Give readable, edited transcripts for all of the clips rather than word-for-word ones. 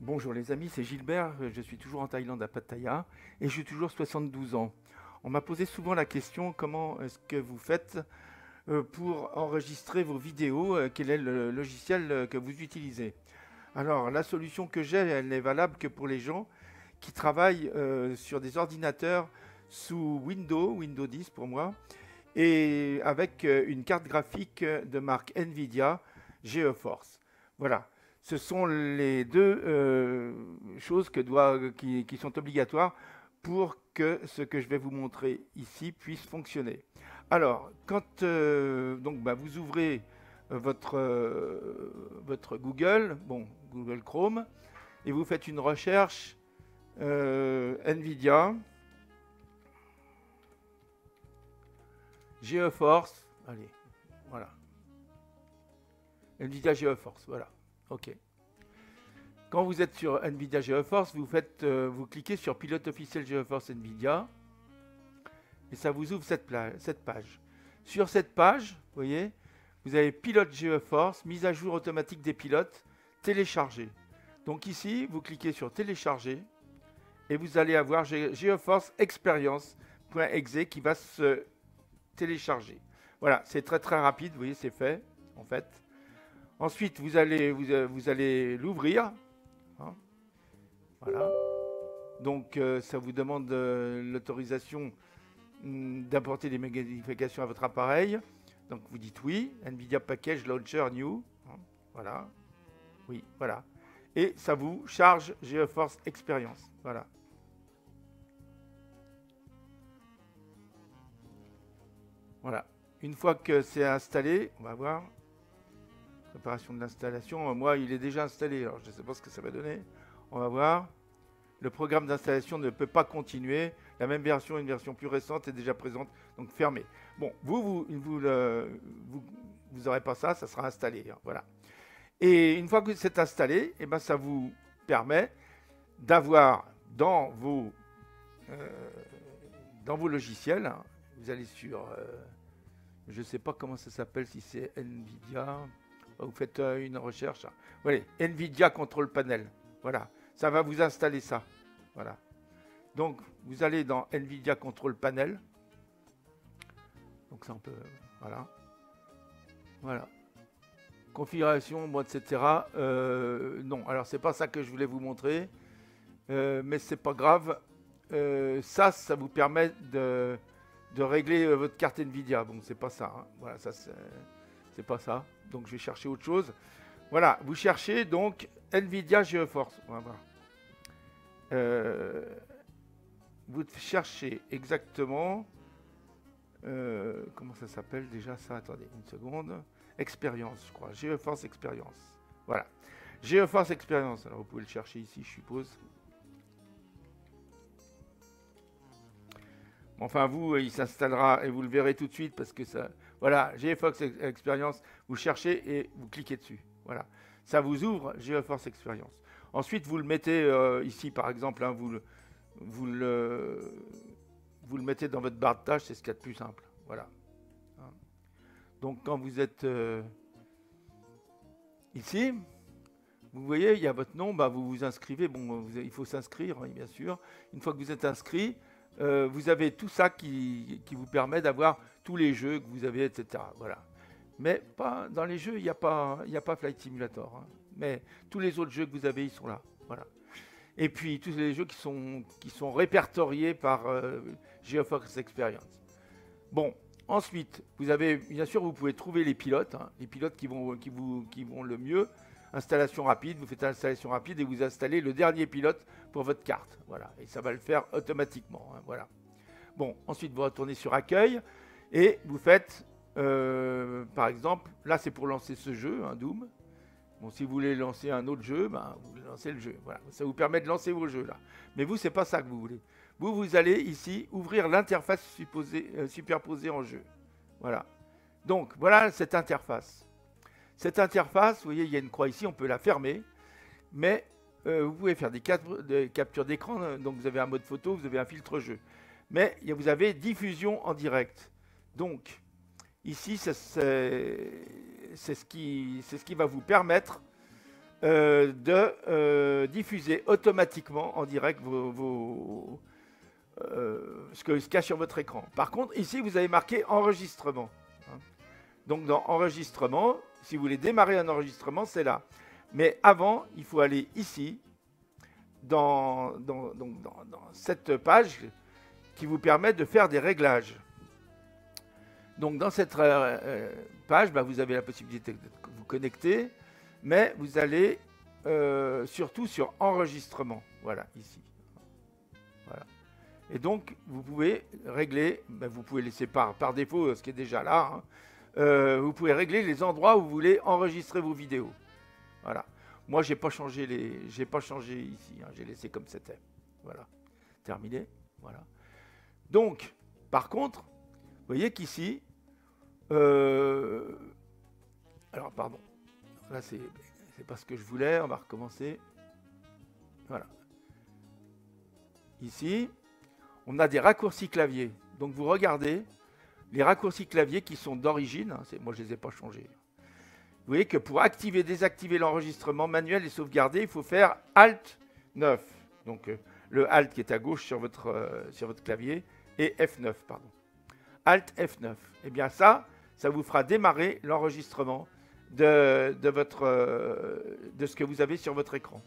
Bonjour les amis, c'est Gilbert, je suis toujours en Thaïlande à Pattaya et j'ai toujours 72 ans. On m'a posé souvent la question comment est-ce que vous faites pour enregistrer vos vidéos, quel est le logiciel que vous utilisez. Alors la solution que j'ai, elle n'est valable que pour les gens qui travaillent sur des ordinateurs sous Windows 10 pour moi, et avec une carte graphique de marque Nvidia GeForce. Voilà. Ce sont les deux choses qui sont obligatoires pour que ce que je vais vous montrer ici puisse fonctionner. Alors, quand vous ouvrez votre Google, Google Chrome, et vous faites une recherche Nvidia GeForce, allez, voilà. Nvidia GeForce, voilà. OK. Quand vous êtes sur Nvidia GeForce, vous cliquez sur Pilote officiel GeForce Nvidia et ça vous ouvre cette page. Sur cette page, vous voyez, vous avez Pilote GeForce, mise à jour automatique des pilotes, télécharger. Donc ici, vous cliquez sur télécharger et vous allez avoir GeForce Experience.exe qui va se télécharger. Voilà, c'est très très rapide, vous voyez, c'est fait en fait. Ensuite, vous allez l'ouvrir. Hein, voilà. Donc, ça vous demande l'autorisation d'apporter des modifications à votre appareil. Donc, vous dites oui. NVIDIA Package Launcher New. Hein, voilà. Oui, voilà. Et ça vous charge GeForce Experience. Voilà. Voilà. Une fois que c'est installé, on va voir. Préparation de l'installation. Moi, il est déjà installé. Alors, je ne sais pas ce que ça va donner. On va voir. Le programme d'installation ne peut pas continuer. La même version, une version plus récente est déjà présente. Donc, fermé. Bon, vous n'aurez pas ça. Ça sera installé. Hein, voilà. Et une fois que c'est installé, eh ben, ça vous permet d'avoir dans vos logiciels, hein, vous allez sur... je ne sais pas comment ça s'appelle, si c'est NVIDIA... Vous faites une recherche. Voilà, NVIDIA Control Panel. Voilà, ça va vous installer ça. Voilà. Donc, vous allez dans NVIDIA Control Panel. Donc, ça, on peut... Voilà. Voilà. Configuration, mode, etc. Non, alors, c'est pas ça que je voulais vous montrer. Mais c'est pas grave. Ça vous permet de régler votre carte NVIDIA. Bon, c'est pas ça. Hein. Voilà, ça, c'est pas ça. Donc, je vais chercher autre chose. Voilà, vous cherchez donc NVIDIA GeForce. On va voir. Vous cherchez exactement... comment ça s'appelle déjà ça? Attendez, une seconde. Expérience, je crois. GeForce Experience. Voilà. GeForce Experience. Alors, vous pouvez le chercher ici, je suppose. Enfin, vous, il s'installera et vous le verrez tout de suite parce que ça... Voilà, GeForce Experience, vous cherchez et vous cliquez dessus. Voilà, ça vous ouvre GeForce Experience. Ensuite, vous le mettez ici, par exemple, hein, vous le mettez dans votre barre de tâches, c'est ce qu'il y a de plus simple. Voilà. Hein. Donc, quand vous êtes ici, vous voyez, il y a votre nom, bah, vous vous inscrivez. Bon, il faut s'inscrire, hein, bien sûr. Une fois que vous êtes inscrit, vous avez tout ça qui vous permet d'avoir tous les jeux que vous avez, etc. Voilà. Mais pas dans les jeux, il n'y a pas Flight Simulator. Hein. Mais tous les autres jeux que vous avez, ils sont là. Voilà. Et puis tous les jeux qui sont répertoriés par GeForce Experience. Bon, ensuite, vous avez, bien sûr, vous pouvez trouver les pilotes, hein, les pilotes qui vont le mieux. Installation rapide, vous faites installation rapide et vous installez le dernier pilote pour votre carte. Voilà, et ça va le faire automatiquement. Hein, voilà. Bon, ensuite vous retournez sur accueil et vous faites, par exemple, là c'est pour lancer ce jeu, hein, Doom. Bon, si vous voulez lancer un autre jeu, ben, vous lancez le jeu. Voilà, ça vous permet de lancer vos jeux là. Mais vous, c'est pas ça que vous voulez. Vous allez ici ouvrir l'interface superposée en jeu. Voilà. Donc voilà cette interface. Cette interface, vous voyez, il y a une croix ici, on peut la fermer, mais vous pouvez faire des captures d'écran, donc vous avez un mode photo, vous avez un filtre jeu. Mais vous avez diffusion en direct. Donc, ici, c'est ce qui va vous permettre de diffuser automatiquement en direct ce qu'il y a sur votre écran. Par contre, ici, vous avez marqué enregistrement. Donc, dans enregistrement, si vous voulez démarrer un enregistrement, c'est là. Mais avant, il faut aller ici, dans cette page qui vous permet de faire des réglages. Donc, dans cette page, vous avez la possibilité de vous connecter, mais vous allez surtout sur enregistrement. Voilà, ici. Voilà. Et donc, vous pouvez régler, vous pouvez laisser par défaut ce qui est déjà là, vous pouvez régler les endroits où vous voulez enregistrer vos vidéos. Voilà. Moi, j'ai pas changé ici, j'ai laissé comme c'était. Voilà. Terminé. Voilà. Donc, par contre, vous voyez qu'ici, alors, pardon. Là, c'est pas ce que je voulais. On va recommencer. Voilà. Ici, on a des raccourcis clavier. Donc, vous regardez les raccourcis clavier qui sont d'origine. Moi, je ne les ai pas changés. Vous voyez que pour activer, désactiver l'enregistrement manuel et sauvegarder, il faut faire Alt 9. Donc, le Alt qui est à gauche sur votre clavier et F9, pardon. Alt F9. Eh bien, ça vous fera démarrer l'enregistrement de ce que vous avez sur votre écran.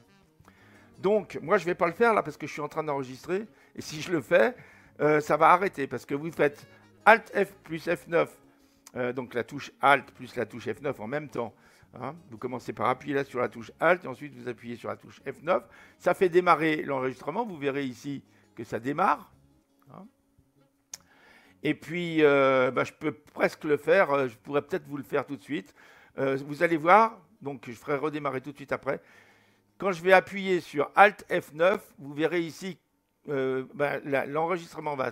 Donc, moi, je ne vais pas le faire là parce que je suis en train d'enregistrer. Et si je le fais, ça va arrêter parce que vous faites Alt F plus F9, donc la touche Alt plus la touche F9 en même temps. Hein. Vous commencez par appuyer là sur la touche Alt et ensuite vous appuyez sur la touche F9. Ça fait démarrer l'enregistrement. Vous verrez ici que ça démarre. Hein. Et puis, je peux presque le faire. Je pourrais peut-être vous le faire tout de suite. Vous allez voir. Donc, je ferai redémarrer tout de suite après. Quand je vais appuyer sur Alt F9, vous verrez ici, l'enregistrement va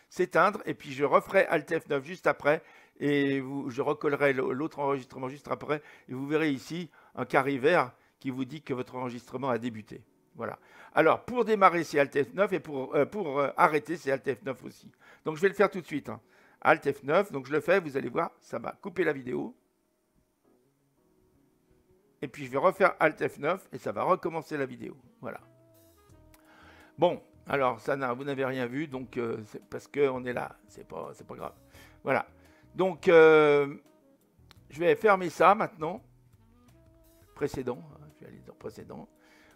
s'éteindre. Et puis, je referai Alt F9 juste après. Et je recollerai l'autre enregistrement juste après. Et vous verrez ici un carré vert qui vous dit que votre enregistrement a débuté. Voilà. Alors, pour démarrer, c'est Alt F9 et pour arrêter, c'est Alt F9 aussi. Donc, je vais le faire tout de suite. Hein. Alt F9, donc je le fais, vous allez voir, ça va couper la vidéo. Et puis, je vais refaire Alt F9 et ça va recommencer la vidéo. Voilà. Bon, alors, vous n'avez rien vu, donc c'est parce qu'on est là. C'est pas grave. Voilà. Donc, je vais fermer ça maintenant. Précédent. Je vais aller dans précédent.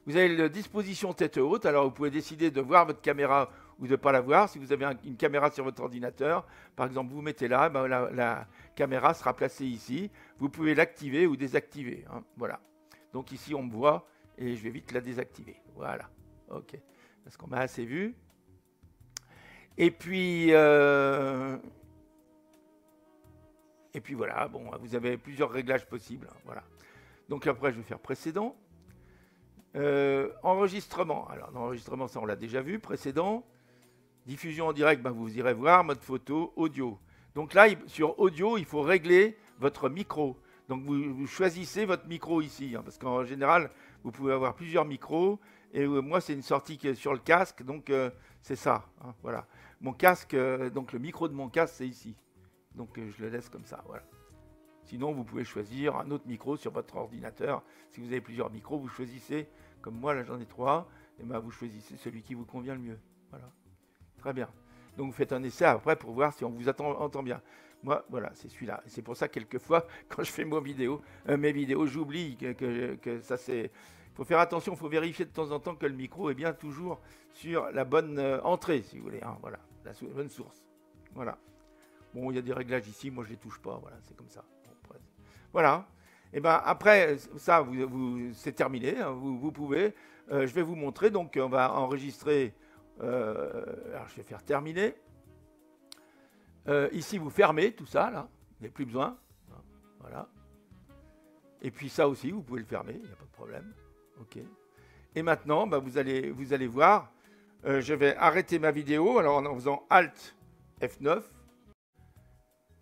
Vous avez la disposition tête haute. Alors, vous pouvez décider de voir votre caméra ou de ne pas la voir. Si vous avez une caméra sur votre ordinateur, par exemple, vous mettez là, la caméra sera placée ici. Vous pouvez l'activer ou désactiver. Hein. Voilà. Donc, ici, on me voit et je vais vite la désactiver. Voilà. OK. Parce qu'on m'a assez vu. Et puis voilà. Bon, vous avez plusieurs réglages possibles. Hein. Voilà. Donc, après, je vais faire précédent. Enregistrement. Alors, l'enregistrement, ça, on l'a déjà vu. Précédent. Diffusion en direct, vous irez voir. Mode photo, audio. Donc là, sur audio, il faut régler votre micro. Donc, vous choisissez votre micro ici. Hein, parce qu'en général, vous pouvez avoir plusieurs micros. Et moi, c'est une sortie qui est sur le casque. Donc, c'est ça. Hein, voilà. Mon casque, donc le micro de mon casque, c'est ici. Donc, je le laisse comme ça. Voilà. Sinon, vous pouvez choisir un autre micro sur votre ordinateur. Si vous avez plusieurs micros, vous choisissez, comme moi, là j'en ai 3, et vous choisissez celui qui vous convient le mieux. Voilà. Très bien. Donc, vous faites un essai après pour voir si on vous entend bien. Moi, voilà, c'est celui-là. C'est pour ça, quelquefois, quand je fais mes vidéos, j'oublie que ça c'est... Il faut faire attention, il faut vérifier de temps en temps que le micro est bien toujours sur la bonne entrée, si vous voulez. Hein, voilà, la bonne source. Voilà. Bon, il y a des réglages ici, moi je ne les touche pas, voilà, c'est comme ça. Voilà. Et après ça, c'est terminé. Hein, vous pouvez. Je vais vous montrer. Donc, on va enregistrer. Alors, je vais faire terminer. Ici, vous fermez tout ça. Là, vous n'avez plus besoin. Voilà. Et puis ça aussi, vous pouvez le fermer. Il n'y a pas de problème. OK. Et maintenant, vous allez voir. Je vais arrêter ma vidéo. Alors, en faisant Alt F9.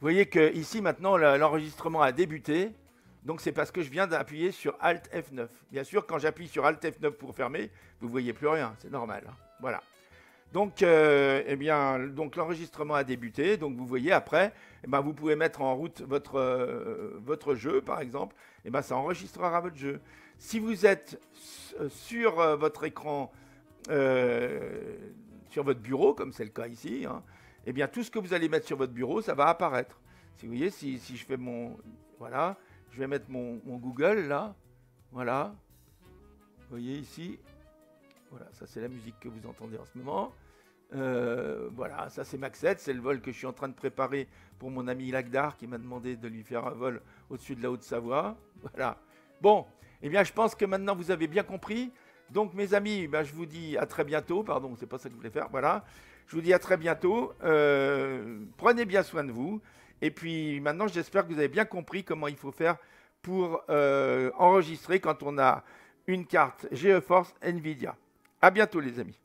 Vous voyez que ici maintenant l'enregistrement a débuté, donc c'est parce que je viens d'appuyer sur Alt F9. Bien sûr, quand j'appuie sur Alt F9 pour fermer, vous ne voyez plus rien, c'est normal. Hein. Voilà. Donc, donc l'enregistrement a débuté. Donc vous voyez après, vous pouvez mettre en route votre jeu, par exemple. Ça enregistrera votre jeu. Si vous êtes sur votre écran, sur votre bureau, comme c'est le cas ici, hein, eh bien tout ce que vous allez mettre sur votre bureau, ça va apparaître. Si vous voyez, si je fais mon... Voilà, je vais mettre mon Google là. Voilà. Vous voyez ici. Voilà, ça c'est la musique que vous entendez en ce moment. Voilà, ça c'est Mach 7, c'est le vol que je suis en train de préparer pour mon ami Lagdar qui m'a demandé de lui faire un vol au-dessus de la Haute-Savoie. Voilà. Bon, eh bien je pense que maintenant vous avez bien compris. Donc mes amis, ben, je vous dis à très bientôt. Pardon, c'est pas ça que je voulais faire. Voilà. Je vous dis à très bientôt. Prenez bien soin de vous. Et puis maintenant, j'espère que vous avez bien compris comment il faut faire pour enregistrer quand on a une carte GeForce NVIDIA. À bientôt les amis.